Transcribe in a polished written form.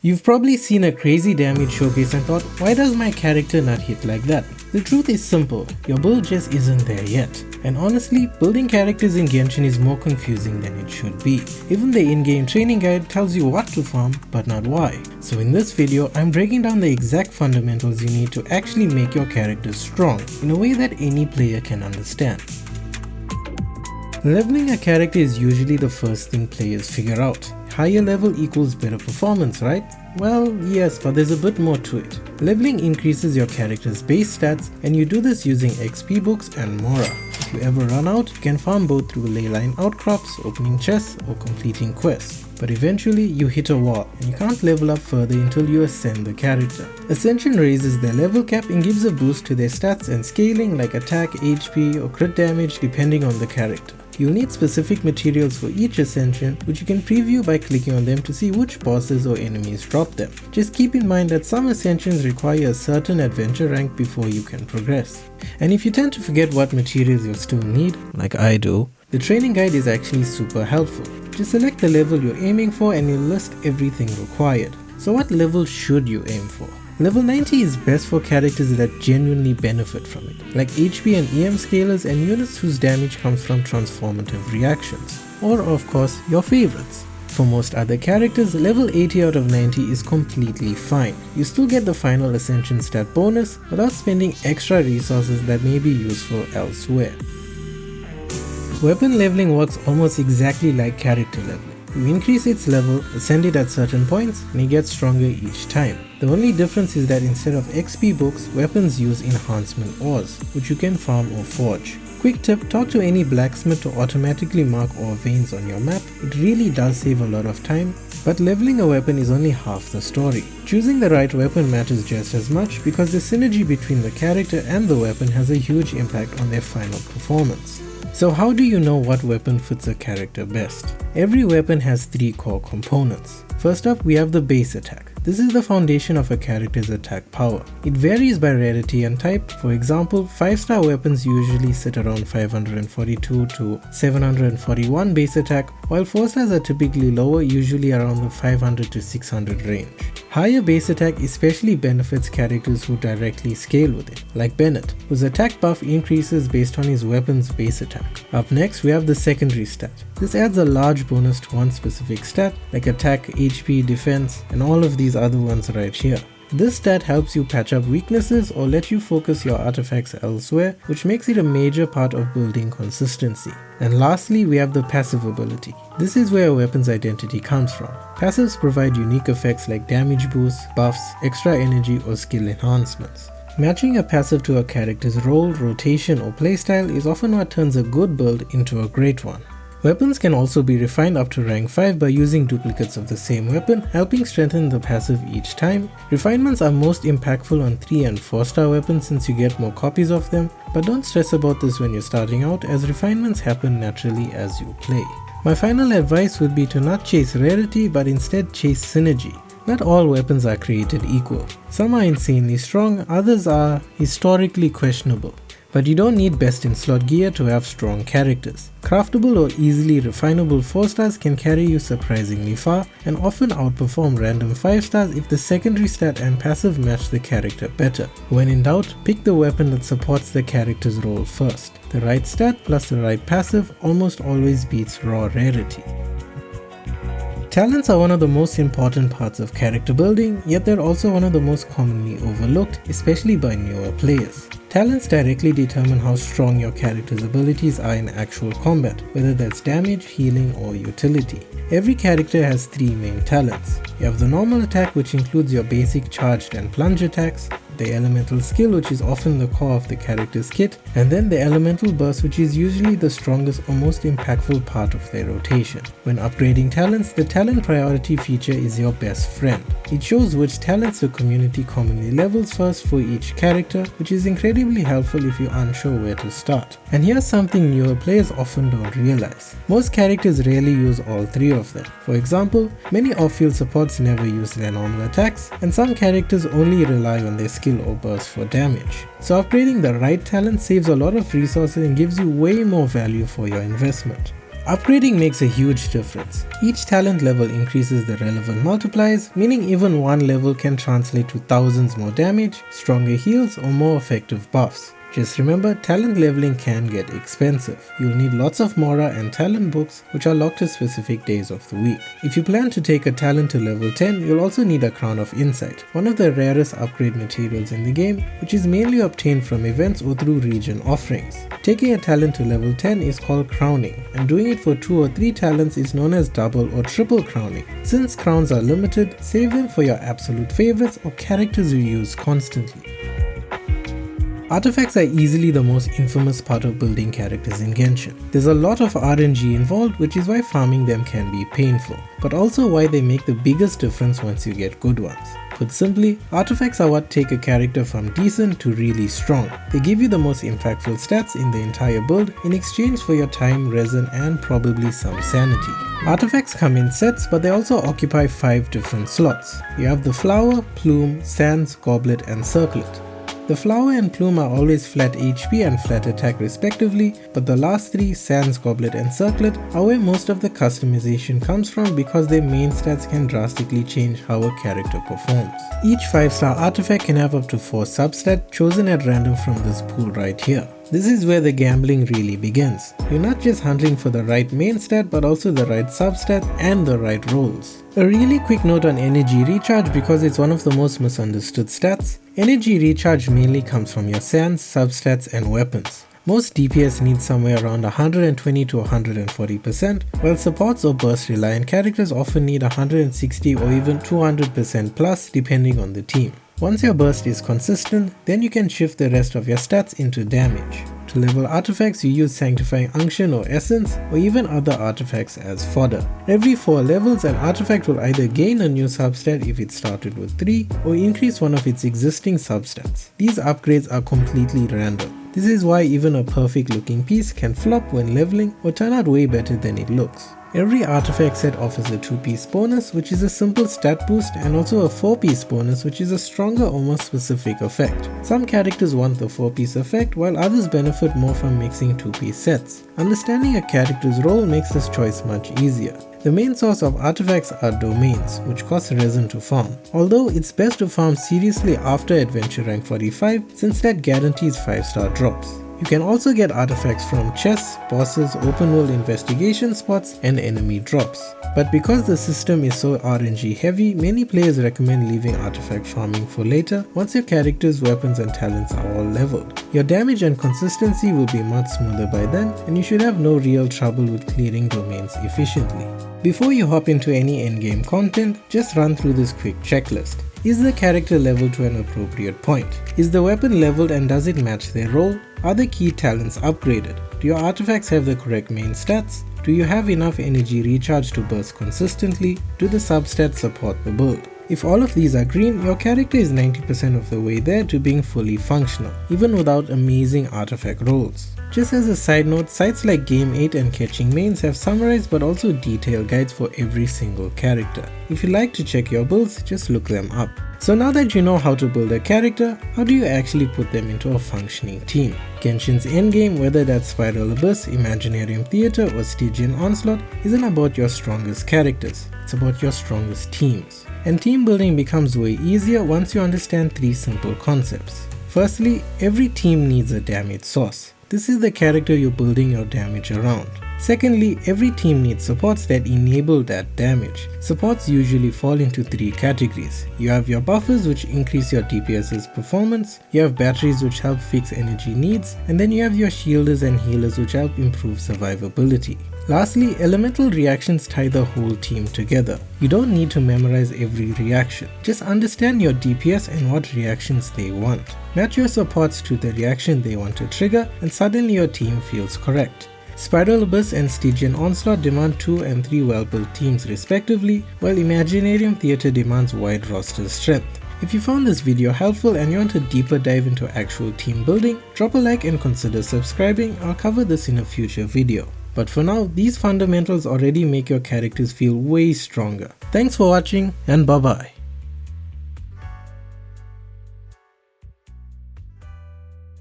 You've probably seen a crazy damage showcase and thought, why does my character not hit like that? The truth is simple, your build just isn't there yet. And honestly, building characters in Genshin is more confusing than it should be. Even the in-game training guide tells you what to farm, but not why. So in this video, I'm breaking down the exact fundamentals you need to actually make your character strong, in a way that any player can understand. Leveling a character is usually the first thing players figure out. Higher level equals better performance, right? Well, yes, but there's a bit more to it. Leveling increases your character's base stats, and you do this using XP books and Mora. If you ever run out, you can farm both through leyline outcrops, opening chests, or completing quests. But eventually, you hit a wall, and you can't level up further until you ascend the character. Ascension raises their level cap and gives a boost to their stats and scaling like attack, HP, or crit damage depending on the character. You'll need specific materials for each ascension, which you can preview by clicking on them to see which bosses or enemies drop them. Just keep in mind that some ascensions require a certain adventure rank before you can progress. And if you tend to forget what materials you'll still need, like I do, the training guide is actually super helpful. Just select the level you're aiming for and you'll list everything required. So what level should you aim for? Level 90 is best for characters that genuinely benefit from it, like HP and EM scalers and units whose damage comes from transformative reactions, or of course your favorites. For most other characters, level 80 out of 90 is completely fine. You still get the final ascension stat bonus without spending extra resources that may be useful elsewhere. Weapon leveling works almost exactly like character leveling. You increase its level, ascend it at certain points, and it gets stronger each time. The only difference is that instead of XP books, weapons use enhancement ores, which you can farm or forge. Quick tip, talk to any blacksmith to automatically mark ore veins on your map. It really does save a lot of time, but leveling a weapon is only half the story. Choosing the right weapon matters just as much because the synergy between the character and the weapon has a huge impact on their final performance. So how do you know what weapon fits a character best? Every weapon has three core components. First up, we have the base attack. This is the foundation of a character's attack power. It varies by rarity and type. For example, 5-star weapons usually sit around 542 to 741 base attack, while 4 stars are typically lower, usually around the 500 to 600 range. Higher base attack especially benefits characters who directly scale with it, like Bennett, whose attack buff increases based on his weapon's base attack. Up next, we have the secondary stat. This adds a large bonus to one specific stat, like attack, HP, defense, and all of these other ones right here. This stat helps you patch up weaknesses or let you focus your artifacts elsewhere, which makes it a major part of building consistency. And lastly, we have the passive ability. This is where a weapon's identity comes from. Passives provide unique effects like damage boosts, buffs, extra energy, or skill enhancements. Matching a passive to a character's role, rotation, or playstyle is often what turns a good build into a great one. Weapons can also be refined up to rank 5 by using duplicates of the same weapon, helping strengthen the passive each time. Refinements are most impactful on 3 and 4-star weapons since you get more copies of them, but don't stress about this when you're starting out as refinements happen naturally as you play. My final advice would be to not chase rarity but instead chase synergy. Not all weapons are created equal. Some are insanely strong, others are historically questionable. But you don't need best in slot gear to have strong characters. Craftable or easily refinable 4 stars can carry you surprisingly far and often outperform random 5 stars if the secondary stat and passive match the character better. When in doubt, pick the weapon that supports the character's role first. The right stat plus the right passive almost always beats raw rarity. Talents are one of the most important parts of character building, yet they're also one of the most commonly overlooked, especially by newer players. Talents directly determine how strong your character's abilities are in actual combat, whether that's damage, healing, or utility. Every character has 3 main talents. You have the normal attack, which includes your basic charged and plunge attacks, the elemental skill, which is often the core of the character's kit, and then the elemental burst, which is usually the strongest or most impactful part of their rotation. When upgrading talents, the talent priority feature is your best friend. It shows which talents the community commonly levels first for each character, which is incredibly helpful if you're unsure where to start. And here's something newer players often don't realize. Most characters rarely use all 3 of them. For example, many off-field supports never use their normal attacks, and some characters only rely on their skill or burst for damage. So upgrading the right talent saves a lot of resources and gives you way more value for your investment. Upgrading makes a huge difference. Each talent level increases the relevant multipliers, meaning even one level can translate to thousands more damage, stronger heals, or more effective buffs. Just remember, talent leveling can get expensive. You'll need lots of Mora and talent books, which are locked to specific days of the week. If you plan to take a talent to level 10, you'll also need a Crown of Insight, one of the rarest upgrade materials in the game, which is mainly obtained from events or through region offerings. Taking a talent to level 10 is called crowning, and doing it for 2 or 3 talents is known as double or triple crowning. Since crowns are limited, save them for your absolute favorites or characters you use constantly. Artifacts are easily the most infamous part of building characters in Genshin. There's a lot of RNG involved, which is why farming them can be painful, but also why they make the biggest difference once you get good ones. Put simply, artifacts are what take a character from decent to really strong. They give you the most impactful stats in the entire build in exchange for your time, resin, and probably some sanity. Artifacts come in sets, but they also occupy 5 different slots. You have the flower, plume, sands, goblet, and circlet. The flower and plume are always flat HP and flat attack respectively, but the last 3, sands, goblet, and circlet, are where most of the customization comes from because their main stats can drastically change how a character performs. Each 5-star artifact can have up to 4 substats chosen at random from this pool right here. This is where the gambling really begins. You're not just hunting for the right main stat but also the right substat and the right rolls. A really quick note on energy recharge because it's one of the most misunderstood stats. Energy recharge mainly comes from your sands, substats and weapons. Most DPS need somewhere around 120 to 140%, while supports or burst reliant characters often need 160 or even 200% plus depending on the team. Once your burst is consistent, then you can shift the rest of your stats into damage. To level artifacts, you use Sanctifying Unction or Essence, or even other artifacts as fodder. Every 4 levels, an artifact will either gain a new substat if it started with 3, or increase one of its existing substats. These upgrades are completely random. This is why even a perfect looking piece can flop when leveling or turn out way better than it looks. Every artifact set offers a 2-piece bonus, which is a simple stat boost, and also a 4-piece bonus, which is a stronger or more specific effect. Some characters want the 4-piece effect, while others benefit more from mixing 2-piece sets. Understanding a character's role makes this choice much easier. The main source of artifacts are domains, which cost resin to farm, although it's best to farm seriously after adventure rank 45 since that guarantees 5-star drops. You can also get artifacts from chests, bosses, open world investigation spots, and enemy drops. But because the system is so RNG heavy, many players recommend leaving artifact farming for later once your character's weapons and talents are all leveled. Your damage and consistency will be much smoother by then, and you should have no real trouble with clearing domains efficiently. Before you hop into any endgame content, just run through this quick checklist. Is the character leveled to an appropriate point? Is the weapon leveled and does it match their role? Are the key talents upgraded? Do your artifacts have the correct main stats? Do you have enough energy recharge to burst consistently? Do the substats support the build? If all of these are green, your character is 90% of the way there to being fully functional, even without amazing artifact rolls. Just as a side note, sites like Game8 and Catching Mains have summarized but also detailed guides for every single character. If you like to check your builds, just look them up. So now that you know how to build a character, how do you actually put them into a functioning team? Genshin's endgame, whether that's Spiral Abyss, Imaginarium Theater or Stygian Onslaught, isn't about your strongest characters, it's about your strongest teams. And team building becomes way easier once you understand 3 simple concepts. Firstly, every team needs a damage source. This is the character you're building your damage around. Secondly, every team needs supports that enable that damage. Supports usually fall into 3 categories. You have your buffers, which increase your DPS's performance, you have batteries which help fix energy needs, and then you have your shielders and healers which help improve survivability. Lastly, elemental reactions tie the whole team together. You don't need to memorize every reaction. Just understand your DPS and what reactions they want. Match your supports to the reaction they want to trigger, and suddenly your team feels correct. Spiral Abyss and Stygian Onslaught demand 2 and 3 well-built teams respectively, while Imaginarium Theater demands wide roster strength. If you found this video helpful and you want a deeper dive into actual team building, drop a like and consider subscribing. I'll cover this in a future video. But for now, these fundamentals already make your characters feel way stronger. Thanks for watching and bye bye.